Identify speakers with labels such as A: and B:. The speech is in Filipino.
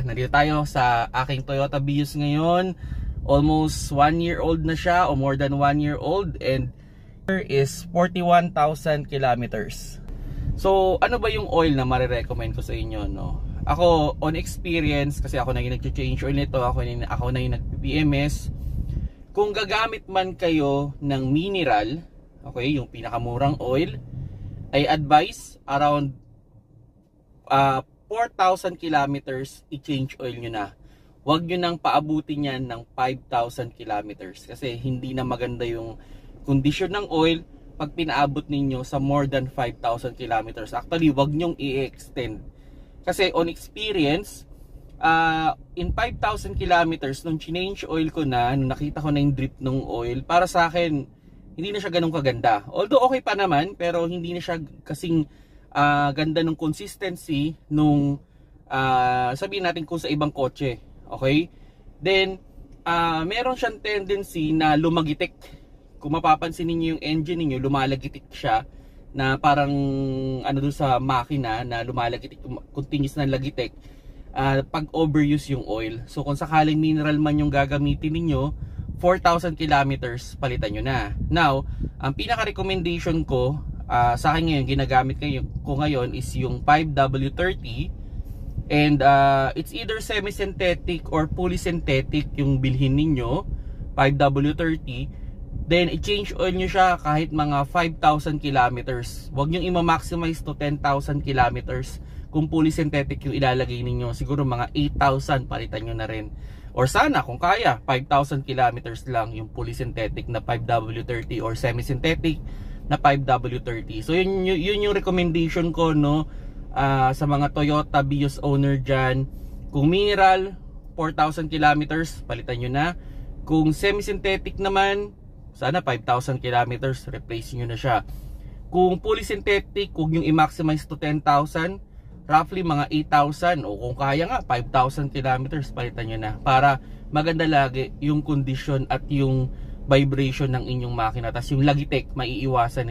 A: Nandito tayo sa aking Toyota Vios ngayon. Almost 1 year old na siya, o more than 1 year old, and is 41,000 kilometers. So ano ba yung oil na marirecommend ko sa inyo, no? Ako on experience, kasi ako na yung nag-change oil nito, ako na yung nag-PMS. Kung gagamit man kayo ng mineral, okay, yung pinakamurang oil, ay advice around 4,000 kilometers i-change oil nyo na. Huwag nyo nang paabutin yan ng 5,000 kilometers kasi hindi na maganda yung kondisyon ng oil pag pinaabot ninyo sa more than 5,000 kilometers. Actually, huwag nyong i-extend. Kasi on experience, in 5,000 kilometers, nung change oil ko na, nung nakita ko na yung drip ng oil, para sa akin, hindi na siya ganun kaganda. Although okay pa naman, pero hindi na siya kasing ganda ng consistency nung sabihin natin kung sa ibang kotse. Okay? Then, meron siyang tendency na lumagitik. Kung mapapansin niyo yung engine niyo, lumalagitik siya na parang ano doon sa makina na lumalagitik, continuous na lagitik pag overuse yung oil. So kung sakaling mineral man yung gagamitin niyo, 4,000 kilometers palitan nyo na. Now, ang pinaka-recommendation ko sa akin ngayon, ginagamit ko ngayon is yung 5W30, and it's either semi-synthetic or fully synthetic yung bilhin ninyo, 5W30. Then i-change oil nyo siya kahit mga 5,000 kilometers. Huwag nyo i-maximize to 10,000 kilometers. Kung fully synthetic yung ilalagay ninyo, siguro mga 8,000 palitan nyo na rin. Or sana kung kaya 5,000 kilometers lang yung fully synthetic na 5W30 or semi-synthetic na 5W30. So yun yung recommendation ko, no, sa mga Toyota Vios owner dyan. Kung mineral, 4,000 kilometers, palitan nyo na. Kung semi-synthetic naman, sana 5,000 kilometers, replace nyo na siya. Kung fully synthetic, huwag nyo i-maximize to 10,000, roughly mga 8,000, o kung kaya nga 5,000 kilometers, palitan nyo na para maganda lagi yung condition at yung vibration ng inyong makina. Tapos yung lagitik, maiiwasan.